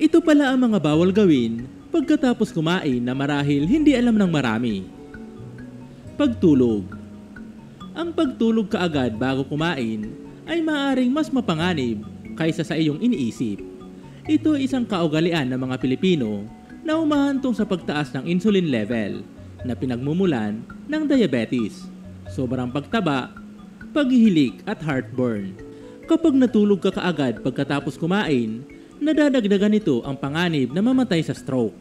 Ito pala ang mga bawal gawin pagkatapos kumain na marahil hindi alam ng marami. Pagtulog. Ang pagtulog kaagad bago kumain ay maaaring mas mapanganib kaysa sa iyong iniisip. Ito ay isang kaugalian ng mga Pilipino na humahantong sa pagtaas ng insulin level na pinagmumulan ng diabetes, sobrang pagtaba, paghihilik at heartburn. Kapag natulog ka kaagad pagkatapos kumain, nadadagdagan nito ang panganib na mamatay sa stroke.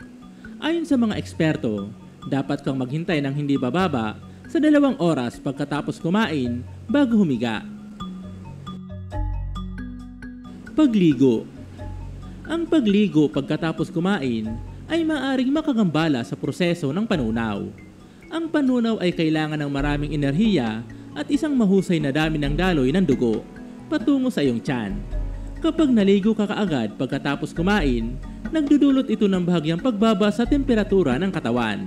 Ayon sa mga eksperto, dapat kang maghintay ng hindi bababa sa 2 oras pagkatapos kumain bago humiga. Pagligo. Ang pagligo pagkatapos kumain ay maaaring makagambala sa proseso ng panunaw. Ang panunaw ay kailangan ng maraming enerhiya at isang mahusay na dami ng daloy ng dugo patungo sa iyong tiyan. Kapag naligo ka kaagad pagkatapos kumain, nagdudulot ito ng bahagyang pagbaba sa temperatura ng katawan.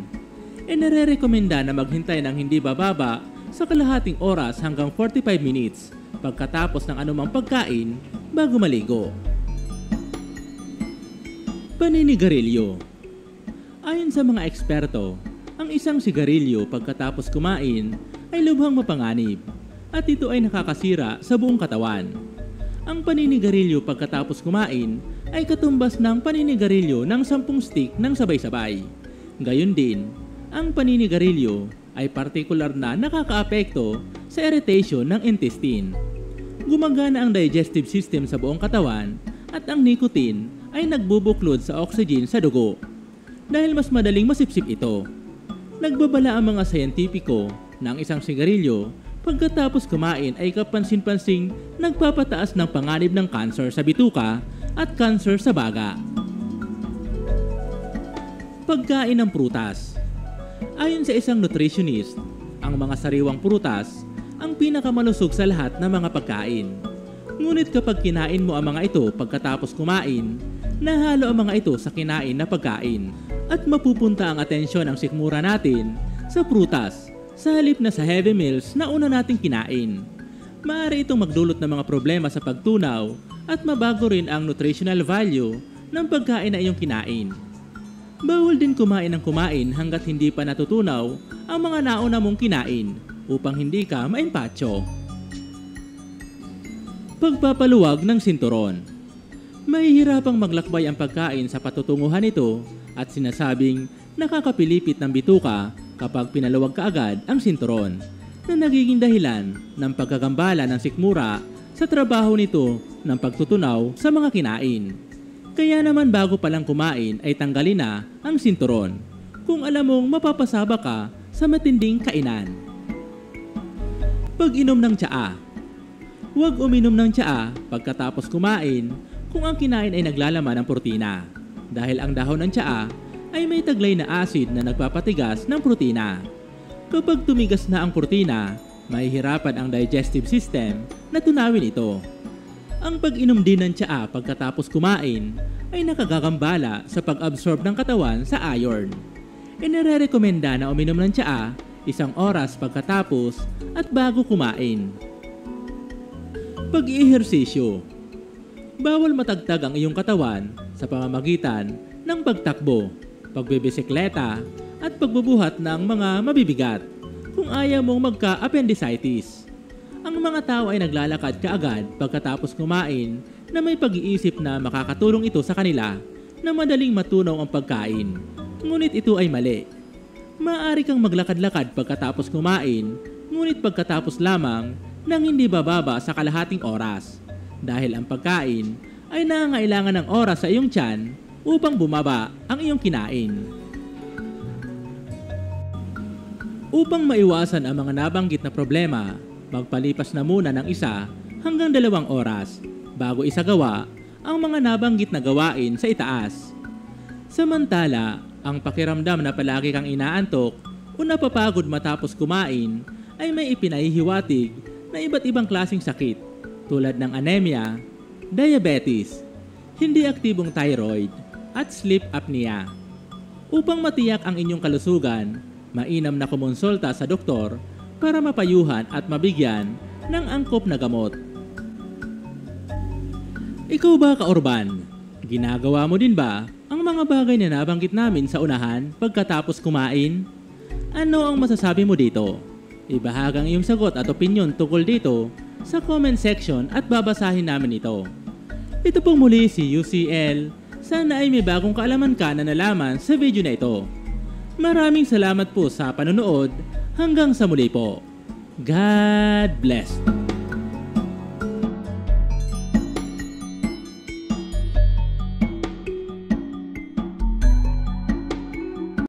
Inirerekomenda na maghintay ng hindi bababa sa kalahating oras hanggang 45 minutes pagkatapos ng anumang pagkain bago maligo. Paninigarilyo. Ayon sa mga eksperto, ang isang sigarilyo pagkatapos kumain ay lubhang mapanganib at ito ay nakakasira sa buong katawan. Ang paninigarilyo pagkatapos kumain ay katumbas ng paninigarilyo ng 10 stick ng sabay-sabay. Gayon din, ang paninigarilyo ay partikular na nakakaapekto sa irritation ng intestine. Gumagana ang digestive system sa buong katawan at ang nicotine ay nagbubuklod sa oxygen sa dugo. Dahil mas madaling masipsip ito, nagbabala ang mga siyentipiko na ang isang sigarilyo pagkatapos kumain ay kapansin-pansing nagpapataas ng panganib ng kanser sa bituka at kanser sa baga. Pagkain ng prutas. Ayon sa isang nutritionist, ang mga sariwang prutas ang pinakamalusog sa lahat ng mga pagkain. Ngunit kapag kinain mo ang mga ito pagkatapos kumain, nahalo ang mga ito sa kinain na pagkain at mapupunta ang atensyon ng sikmura natin sa prutas sa halip na sa heavy meals na una nating kinain. Maaari itong magdulot ng mga problema sa pagtunaw at mabago rin ang nutritional value ng pagkain na iyong kinain. Bawal din kumain ng kumain hanggat hindi pa natutunaw ang mga nauna mong kinain upang hindi ka maimpatyo. Pagpapaluwag ng sinturon. Mahihirapang maglakbay ang pagkain sa patutunguhan nito at sinasabing nakakapilipit ng bituka kapag pinaluwag kaagad ang sinturon na nagiging dahilan ng pagkagambala ng sikmura sa trabaho nito ng pagtutunaw sa mga kinain. Kaya naman bago palang kumain ay tanggalin na ang sinturon kung alam mong mapapasaba ka sa matinding kainan. Pag-inom ng tsaa. Huwag uminom ng tsaa pagkatapos kumain kung ang kinain ay naglalaman ng protina dahil ang dahon ng tsaa ay may taglay na acid na nagpapatigas ng protina. Kapag tumigas na ang protina, mahihirapan ang digestive system na tunawin ito. Ang pag-inom din ng tsaa pagkatapos kumain ay nakagagambala sa pag-absorb ng katawan sa iron. Inirerekomenda na uminom ng tsaa 1 oras pagkatapos at bago kumain. Pag-iihersisyo. Bawal matagtag ang iyong katawan sa pamamagitan ng pagtakbo, pagbibisikleta at pagbubuhat ng mga mabibigat kung ayaw mong magka-appendicitis. Ang mga tao ay naglalakad kaagad pagkatapos kumain na may pag-iisip na makakatulong ito sa kanila na madaling matunaw ang pagkain. Ngunit ito ay mali. Maaari kang maglakad-lakad pagkatapos kumain, ngunit pagkatapos lamang ng hindi bababa sa kalahating oras dahil ang pagkain ay nangangailangan ng oras sa iyong tiyan upang bumaba ang iyong kinain. Upang maiwasan ang mga nabanggit na problema, magpalipas na muna ng 1 hanggang 2 oras bago isagawa ang mga nabanggit na gawain sa itaas. Samantala, ang pakiramdam na palagi kang inaantok o napapagod matapos kumain ay may ipinahihiwatig na iba't ibang klaseng sakit tulad ng anemia, diabetes, hindi aktibong thyroid, at sleep apnea. Upang matiyak ang inyong kalusugan, mainam na kumonsulta sa doktor para mapayuhan at mabigyan ng angkop na gamot. Ikaw ba, kaorban? Ginagawa mo din ba ang mga bagay na nabanggit namin sa unahan pagkatapos kumain? Ano ang masasabi mo dito? Ibahagi ang iyong sagot at opinyon tungkol dito sa comment section at babasahin namin ito. Ito pong muli si UCL. Sana ay may bagong kaalaman ka na nalaman sa video na ito. Maraming salamat po sa panonood. Hanggang sa muli po. God bless.